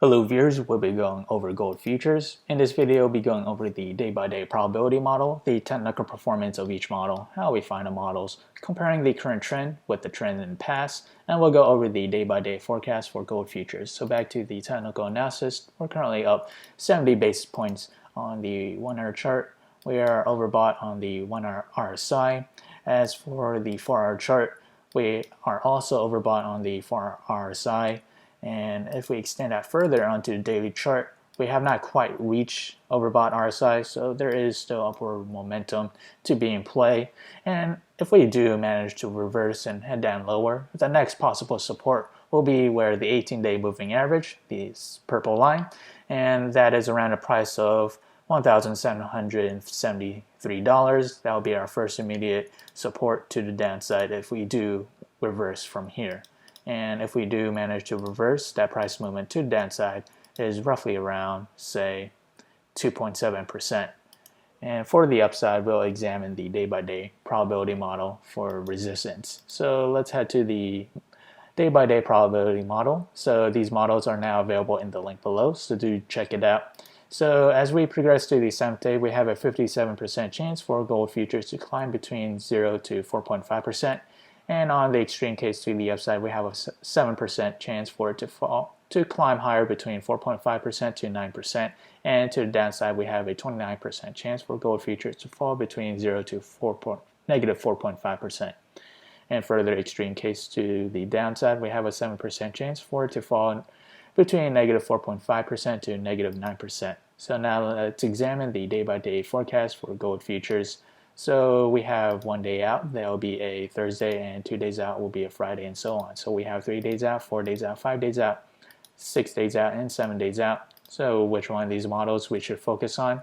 Hello viewers, we'll be going over gold futures. In this video, we'll be going over the day-by-day probability model, the technical performance of each model, how we find the models, comparing the current trend with the trend in the past, and we'll go over the day-by-day forecast for gold futures. So back to the technical analysis, we're currently up 70 basis points on the 1-hour chart. We are overbought on the 1-hour RSI. As for the 4-hour chart, we are also overbought on the 4-hour RSI. And if we extend that further onto the daily chart, we have not quite reached overbought RSI, so there is still upward momentum to be in play. And if we do manage to reverse and head down lower, the next possible support will be where the 18-day moving average, this purple line, and that is around a price of $1,773. That will be our first immediate support to the downside if we do reverse from here. And if we do manage to reverse, that price movement to the downside is roughly around, say, 2.7%. And for the upside, we'll examine the day-by-day probability model for resistance. So let's head to the day-by-day probability model. So these models are now available in the link below, so do check it out. So as we progress to the 7th day, we have a 57% chance for gold futures to climb between 0 to 4.5%. And on the extreme case to the upside, we have a 7% chance for it to climb higher between 4.5% to 9%. And to the downside, we have a 29% chance for gold futures to fall between 0 to negative 4.5%. And further extreme case to the downside, we have a 7% chance for it to fall between negative 4.5% to negative 9%. So now let's examine the day-by-day forecast for gold futures. So we have 1 day out, that will be a Thursday, and 2 days out will be a Friday, and so on. So we have 3 days out, 4 days out, 5 days out, 6 days out, and 7 days out. So which one of these models we should focus on?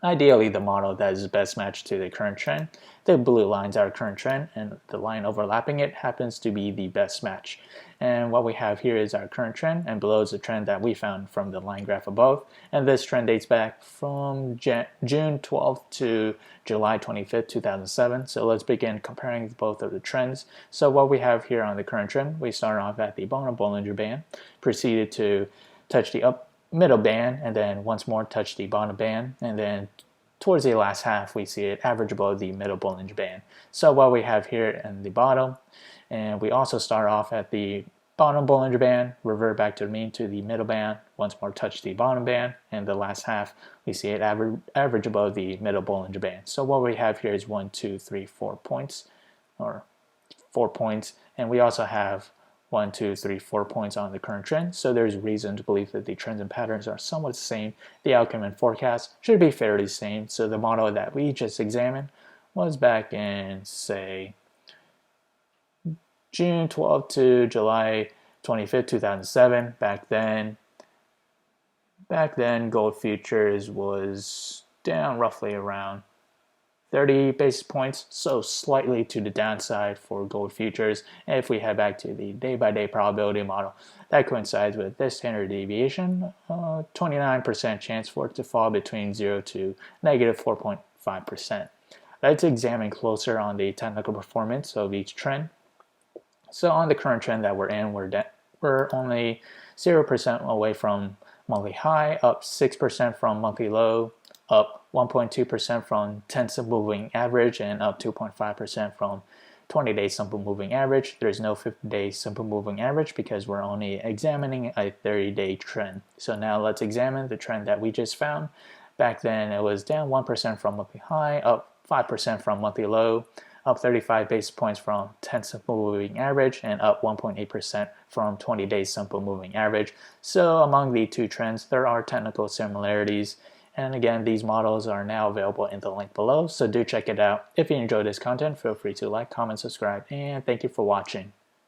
Ideally, the model that is best matched to the current trend. The blue lines are current trend, and the line overlapping it happens to be the best match. And what we have here is our current trend, and below is the trend that we found from the line graph above. And this trend dates back from June 12th to July 25th, 2007. So let's begin comparing both of the trends. So what we have here on the current trend, we start off at the bottom Bollinger Band, proceeded to touch the middle band, and then once more touch the bottom band, and then towards the last half we see it average above the middle Bollinger Band. So what we have here in the bottom, and we also start off at the bottom Bollinger Band, revert back to the mean to the middle band, once more touch the bottom band, and the last half we see it average above the middle Bollinger Band. So what we have here is 1, 2, 3, 4 points, or 4 points, and we also have 1, 2, 3, 4 points on the current trend. So there's reason to believe that the trends and patterns are somewhat the same. The outcome and forecast should be fairly the same. So the model that we just examined was back in, say, June 12th to July 25th, 2007. Back then, gold futures was down roughly around 30 basis points, so slightly to the downside for gold futures. And if we head back to the day-by-day probability model, that coincides with this standard deviation, 29% chance for it to fall between 0 to negative 4.5%. Let's examine closer on the technical performance of each trend. So on the current trend that we're in, we're only 0% away from monthly high, up 6% from monthly low, up 1.2% from 10 simple moving average, and up 2.5% from 20-day simple moving average. There's no 50-day simple moving average because we're only examining a 30-day trend. So now let's examine the trend that we just found. Back then it was down 1% from monthly high, up 5% from monthly low, up 35 basis points from 10 simple moving average, and up 1.8% from 20-day simple moving average. So among the two trends, there are technical similarities. And again, these models are now available in the link below, so do check it out. If you enjoyed this content, feel free to like, comment, subscribe, and thank you for watching.